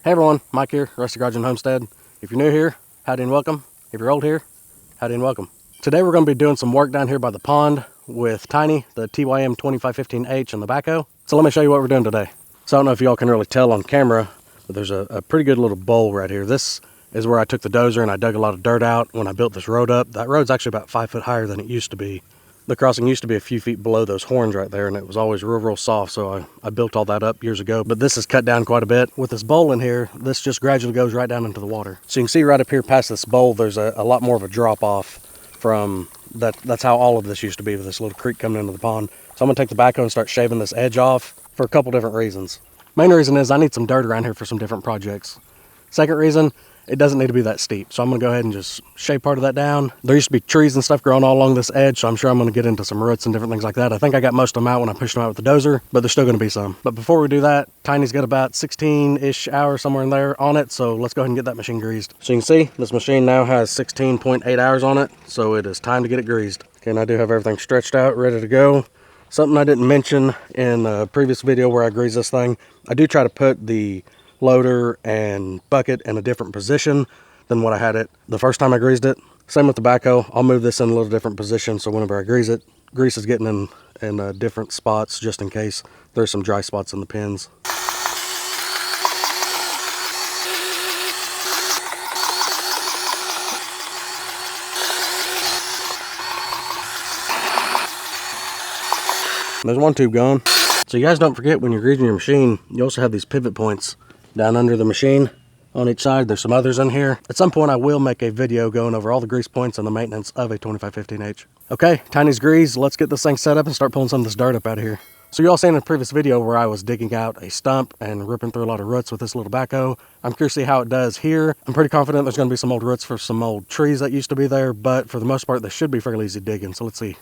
Hey everyone, Mike here, Rusty Garage and Homestead. If you're new here, howdy and welcome. If you're old here, howdy and welcome. Today we're going to be doing some work down here by the pond with Tiny the TYM 2515H and the backhoe. So let me show you what we're doing today. So I don't know if y'all can really tell on camera, but there's a pretty good little bowl right here. This is where I took the dozer and I dug a lot of dirt out when I built this road up. That road's actually about 5 foot higher than it used to be. The crossing used to be a few feet below those horns right there, and it was always real soft, so I built all that up years ago. But this is cut down quite a bit. With this bowl in here, this just gradually goes right down into the water. So you can see right up here past this bowl, there's a lot more of a drop off from that. That's how all of this used to be, with this little creek coming into the pond. So I'm gonna take the backhoe and start shaving this edge off for a couple different reasons. Main reason is I need some dirt around here for some different projects. Second reason, it doesn't need to be that steep. So I'm gonna go ahead and just shave part of that down. There used to be trees and stuff growing all along this edge, so I'm sure I'm gonna get into some roots and different things like that. I think I got most of them out when I pushed them out with the dozer, but there's still gonna be some. But before we do that, Tiny's got about 16-ish hours somewhere in there on it, so let's go ahead and get that machine greased. So you can see, this machine now has 16.8 hours on it, so it is time to get it greased. Okay, and I do have everything stretched out, ready to go. Something I didn't mention in a previous video where I grease this thing, I do try to put the loader and bucket in a different position than what I had it the first time I greased it. Same with the backhoe. I'll move this in a little different position so whenever I grease it, grease is getting in different spots just in case there's some dry spots in the pins. There's one tube gone. So you guys don't forget, when you're greasing your machine, you also have these pivot points down under the machine on each side. There's some others in here. At some point I will make a video going over all the grease points and the maintenance of a 2515H. Okay, Tiny's greased. Let's get this thing set up and start pulling some of this dirt up out of here. So you all seen in a previous video where I was digging out a stump and ripping through a lot of roots with this little backhoe. I'm curious to see how it does here. I'm pretty confident there's going to be some old roots for some old trees that used to be there, but for the most part they should be fairly easy digging, so let's see.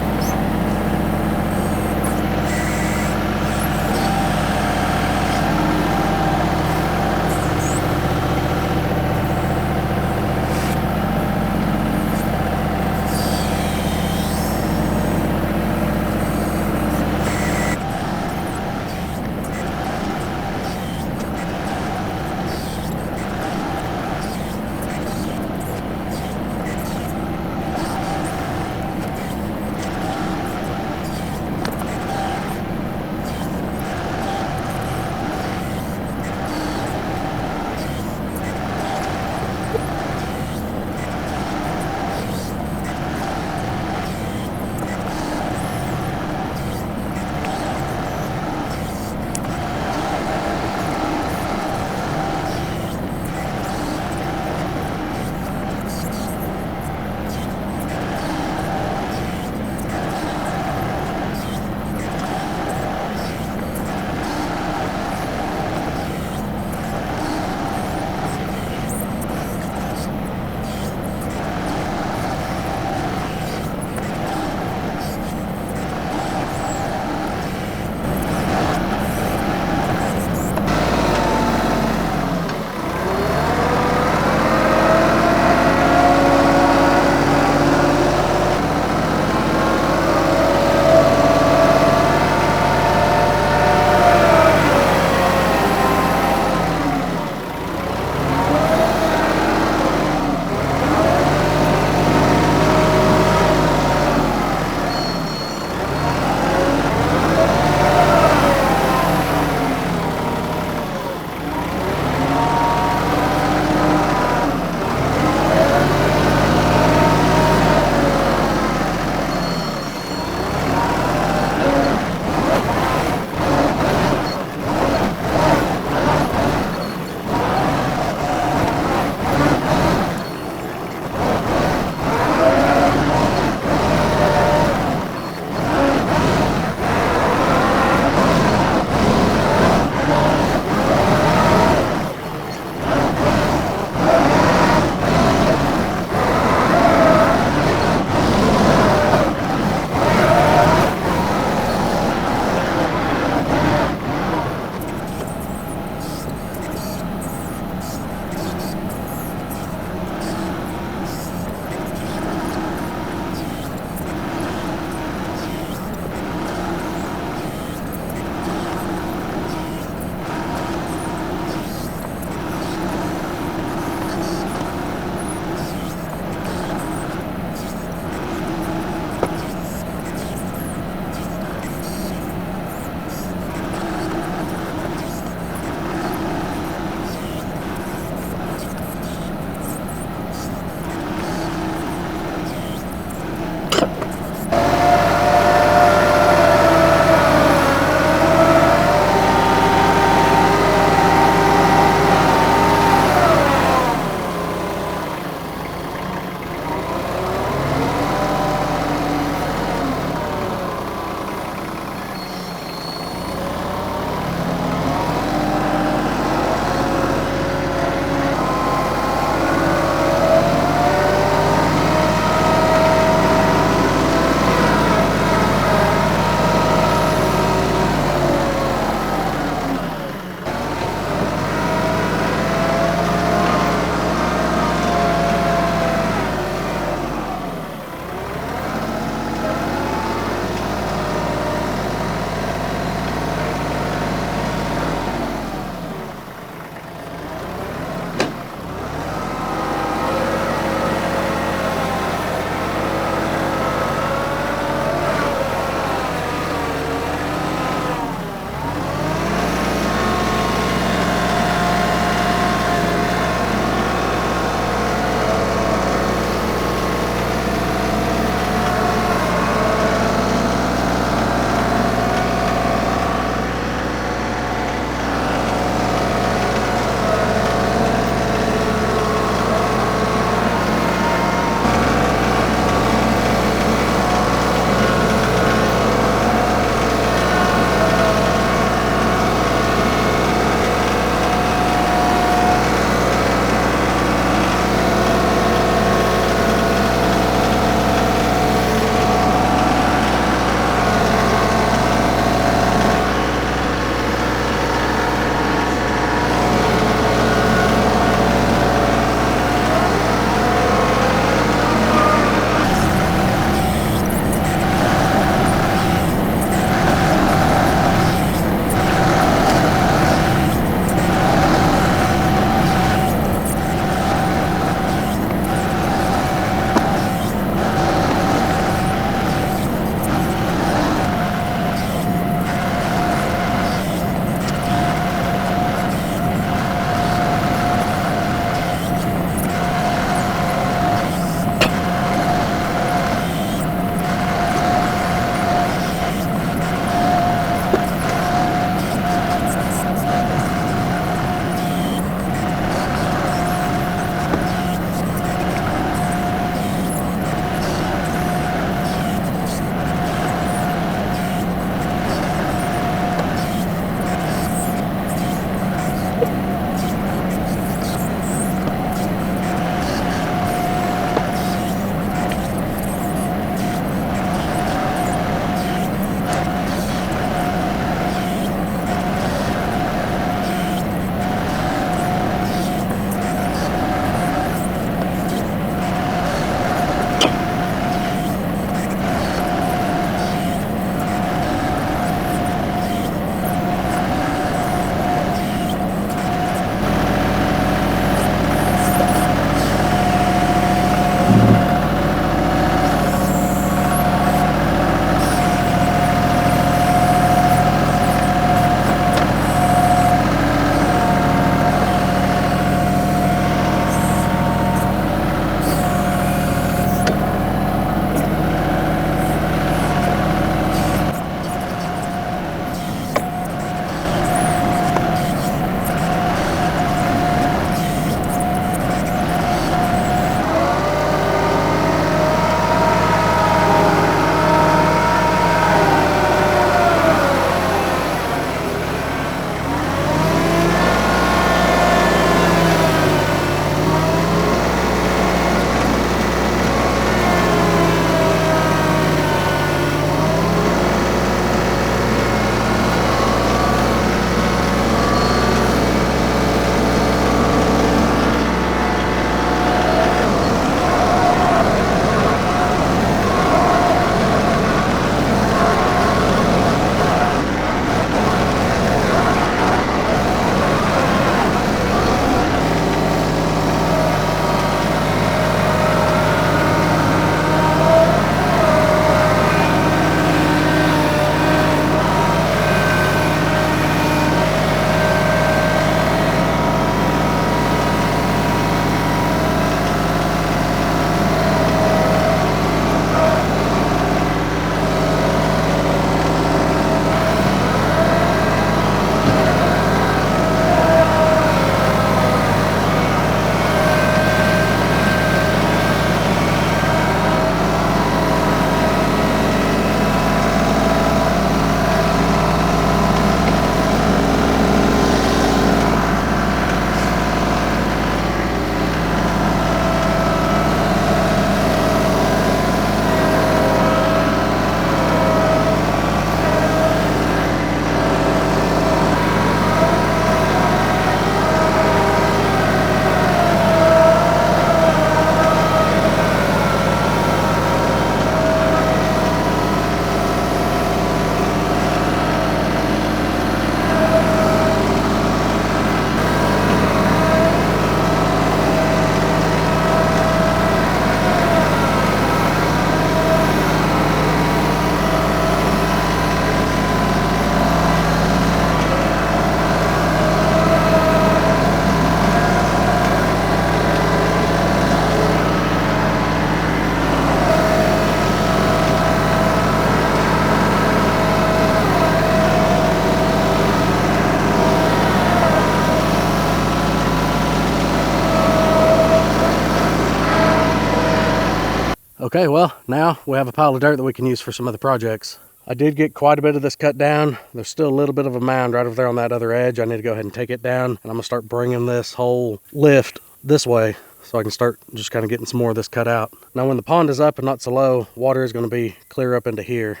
Okay, well, now we have a pile of dirt that we can use for some other projects. I did get quite a bit of this cut down. There's still a little bit of a mound right over there on that other edge. I need to go ahead and take it down, and I'm gonna start bringing this whole lift this way so I can start just kind of getting some more of this cut out. Now when the pond is up and not so low, water is gonna be clear up into here,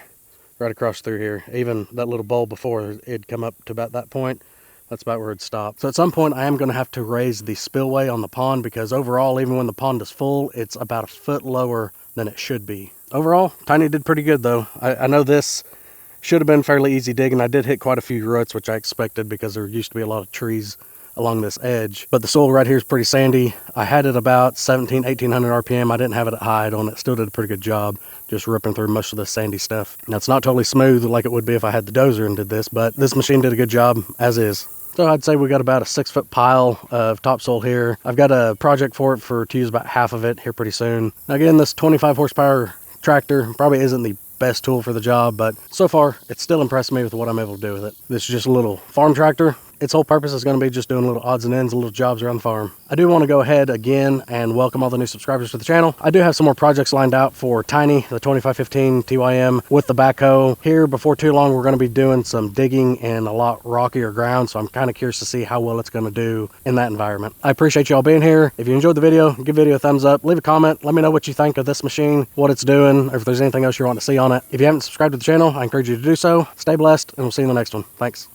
right across through here. Even that little bowl before, it'd come up to about that point. That's about where it'd stop. So at some point I am gonna have to raise the spillway on the pond, because overall, even when the pond is full, it's about a foot lower than it should be. Overall, Tiny did pretty good though. I know this should have been fairly easy digging. I did hit quite a few roots, which I expected because there used to be a lot of trees along this edge. But the soil right here is pretty sandy. I had it about 1800 RPM. I didn't have it at high on it. Still did a pretty good job just ripping through most of the sandy stuff. Now it's not totally smooth like it would be if I had the dozer and did this, but this machine did a good job as is. So I'd say we got about a 6-foot pile of topsoil here. I've got a project for it to use about half of it here pretty soon. Now again, this 25 horsepower tractor probably isn't the best tool for the job, but so far it's still impressed me with what I'm able to do with it. This is just a little farm tractor. Its whole purpose is going to be just doing little odds and ends, little jobs around the farm. I do want to go ahead again and welcome all the new subscribers to the channel. I do have some more projects lined out for Tiny, the 2515 TYM with the backhoe. Here before too long, we're going to be doing some digging in a lot rockier ground, so I'm kind of curious to see how well it's going to do in that environment. I appreciate y'all being here. If you enjoyed the video, give the video a thumbs up, leave a comment, let me know what you think of this machine, what it's doing, or if there's anything else you want to see on it. If you haven't subscribed to the channel, I encourage you to do so. Stay blessed, and we'll see you in the next one. Thanks.